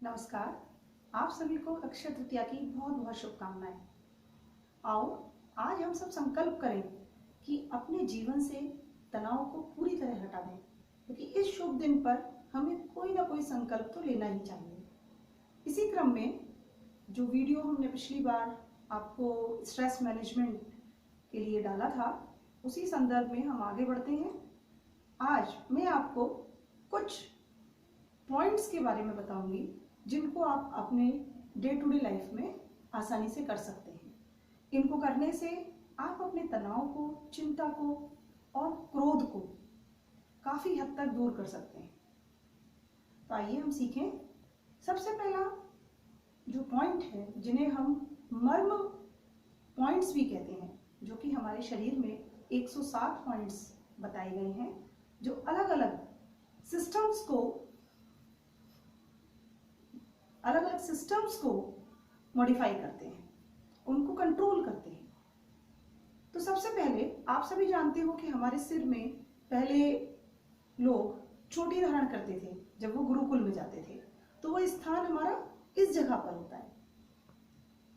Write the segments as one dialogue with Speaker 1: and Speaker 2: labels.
Speaker 1: नमस्कार। आप सभी को अक्षय तृतीया की बहुत बहुत शुभकामनाएं। आओ आज हम सब संकल्प करें कि अपने जीवन से तनाव को पूरी तरह हटा दें, क्योंकि इस शुभ दिन पर हमें कोई ना कोई संकल्प तो लेना ही चाहिए। इसी क्रम में जो वीडियो हमने पिछली बार आपको स्ट्रेस मैनेजमेंट के लिए डाला था, उसी संदर्भ में हम आगे बढ़ते हैं। आज मैं आपको कुछ पॉइंट्स के बारे में बताऊंगी जिनको आप अपने डे टू डे लाइफ में आसानी से कर सकते हैं। इनको करने से आप अपने तनाव को, चिंता को और क्रोध को काफ़ी हद तक दूर कर सकते हैं। तो आइए हम सीखें। सबसे पहला जो पॉइंट है, जिन्हें हम मर्म पॉइंट्स भी कहते हैं, जो कि हमारे शरीर में 107 पॉइंट्स बताए गए हैं, जो अलग अलग सिस्टम्स को मॉडिफाई करते हैं, उनको कंट्रोल करते हैं। तो सबसे पहले आप सभी जानते हो कि हमारे सिर में पहले लोग चोटी धारण करते थे जब वो गुरुकुल में जाते थे, तो वो स्थान हमारा इस जगह पर होता है।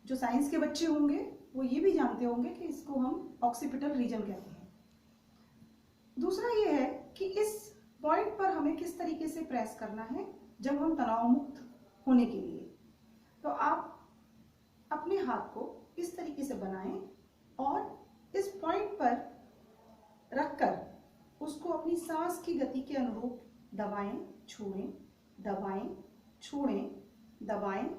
Speaker 1: जो साइंस के बच्चे होंगे वो ये भी जानते होंगे कि इसको हम ऑक्सीपिटल रीजन कहते हैं। दूसरा ये है कि इस पॉइंट पर हमें किस तरीके से प्रेस करना है जब हम तनाव मुक्त होने के लिए। तो आप अपने हाथ को इस तरीके से बनाएं और इस पॉइंट पर रखकर उसको अपनी सांस की गति के अनुरूप दबाएं, छोड़ें, दबाएं, छोड़ें, दबाएं,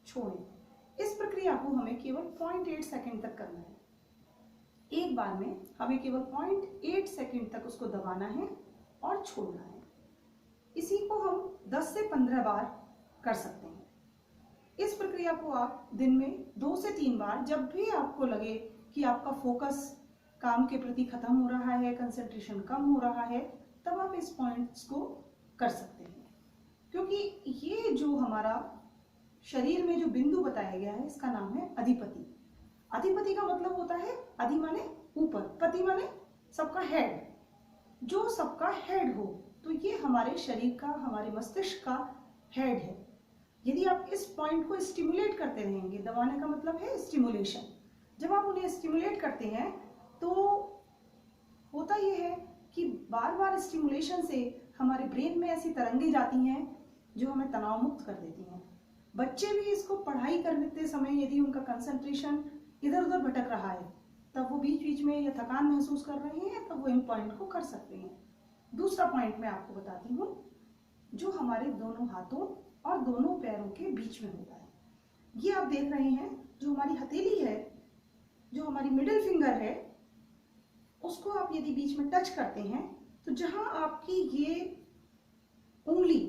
Speaker 1: छोड़ें। इस प्रक्रिया को हमें केवल 0.8 सेकंड तक करना है। एक बार में हमें केवल 0.8 सेकंड तक उसको दबाना है और छोड़ना है। इसी को हम 10 से 15 बार कर सकते हैं। इस प्रक्रिया को आप दिन में 2 से 3 बार, जब भी आपको लगे कि आपका फोकस काम के प्रति खत्म हो रहा है, कंसंट्रेशन कम हो रहा है, तब आप इस पॉइंट्स को कर सकते हैं। क्योंकि ये जो हमारा शरीर में जो बिंदु बताया गया है, इसका नाम है अधिपति। अधिपति का मतलब होता है, अधि माने ऊपर, पति माने सबका हेड, जो सबका हेड हो। तो ये हमारे शरीर का, हमारे मस्तिष्क का हेड है। यदि आप इस पॉइंट को स्टिमुलेट करते रहेंगे, दबाने का मतलब है स्टिमुलेशन, जब आप उन्हें स्टिमुलेट करते हैं तो होता यह है कि बार बार स्टिमुलेशन से हमारे ब्रेन में ऐसी तरंगे जाती हैं जो हमें तनाव मुक्त कर देती हैं। बच्चे भी इसको पढ़ाई करते समय यदि उनका कंसंट्रेशन इधर उधर भटक रहा है, तब वो बीच बीच में या थकान महसूस कर रहे हैं, तब वो इन पॉइंट को कर सकते हैं। दूसरा पॉइंट मैं आपको बताती हूँ, जो हमारे दोनों हाथों और दोनों पैरों के बीच में होता है। ये आप देख रहे हैं, जो हमारी हथेली है, जो हमारी मिडिल फिंगर है, उसको आप यदि बीच में टच करते हैं, तो जहां आपकी ये उंगली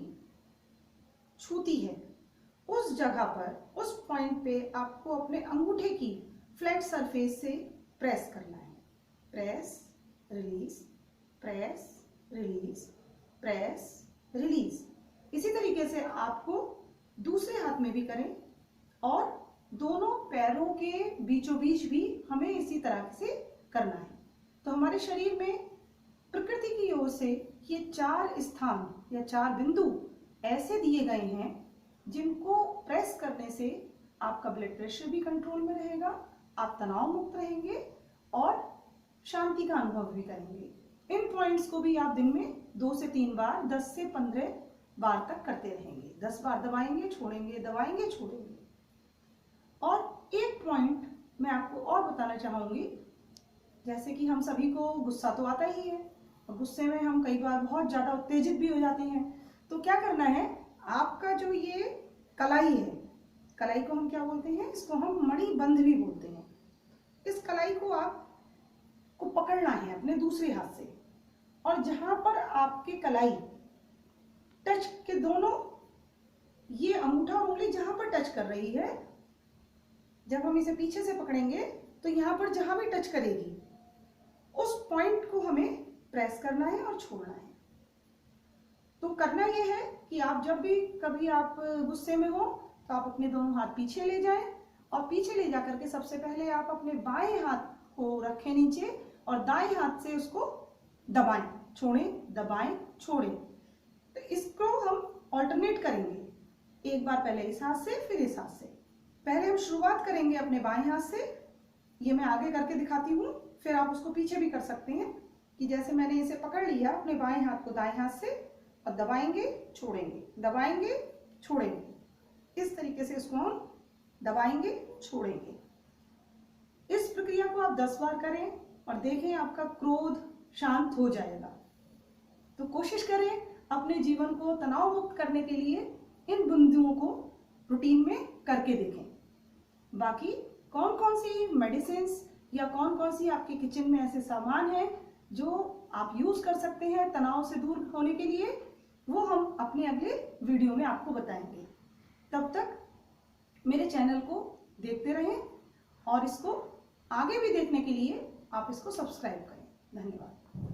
Speaker 1: छूती है, उस जगह पर, उस पॉइंट पे आपको अपने अंगूठे की फ्लैट सरफेस से प्रेस करना है। Press, release, press, release, press, release. इसी तरीके से आपको दूसरे हाथ में भी करें और दोनों पैरों के बीचों बीच भी हमें इसी तरह से करना है। तो हमारे शरीर में प्रकृति की ओर से ये 4 स्थान या 4 बिंदु ऐसे दिए गए हैं जिनको प्रेस करने से आपका ब्लड प्रेशर भी कंट्रोल में रहेगा, आप तनाव मुक्त रहेंगे और शांति का अनुभव भी करेंगे। इन पॉइंट्स को भी आप दिन में 2 से 3 बार, 10 से 15 बार तक करते रहेंगे। 10 बार दबाएंगे, छोड़ेंगे, दबाएंगे, छोड़ेंगे। और एक पॉइंट मैं आपको और बताना चाहूंगी, जैसे कि हम सभी को गुस्सा तो आता ही है, और गुस्से में हम कई बार बहुत ज्यादा उत्तेजित भी हो जाते हैं। तो क्या करना है, आपका जो ये कलाई है, कलाई को हम क्या बोलते हैं, इसको हम मणिबंध भी बोलते हैं। इस कलाई को आपको पकड़ना है अपने दूसरे हाथ से, और जहां पर आपके कलाई टच के दोनों, ये अंगूठा और उंगली जहां पर टच कर रही है, जब हम इसे पीछे से पकड़ेंगे तो यहां पर जहां भी टच करेगी, उस पॉइंट को हमें प्रेस करना है और छोड़ना है। तो करना यह है कि आप जब भी कभी आप गुस्से में हो, तो आप अपने दोनों हाथ पीछे ले जाएं, और पीछे ले जाकर के सबसे पहले आप अपने बाएं हाथ को रखें नीचे और दाएं हाथ से उसको दबाएं, छोड़ें, दबाएं, छोड़ें। तो इसको हम ऑल्टरनेट करेंगे। एक बार पहले इस हाथ से, फिर इस हाथ से। पहले हम शुरुआत करेंगे अपने बाएं हाथ से। ये मैं आगे करके दिखाती हूँ, फिर आप उसको पीछे भी कर सकते हैं कि जैसे मैंने इसे पकड़ लिया अपने बाएं हाथ को दाएं हाथ से और दबाएंगे छोड़ेंगे, दबाएंगे छोड़ेंगे। इस तरीके से इसको हम दबाएंगे छोड़ेंगे। इस प्रक्रिया को आप 10 बार करें और देखें आपका क्रोध शांत हो जाएगा। तो कोशिश करें अपने जीवन को तनाव मुक्त करने के लिए इन बिंदुओं को रूटीन में करके देखें। बाकी कौन कौन सी मेडिसिन या कौन कौन सी आपके किचन में ऐसे सामान हैं जो आप यूज कर सकते हैं तनाव से दूर होने के लिए, वो हम अपने अगले वीडियो में आपको बताएंगे। तब तक मेरे चैनल को देखते रहें और इसको आगे भी देखने के लिए आप इसको सब्सक्राइब करें। धन्यवाद।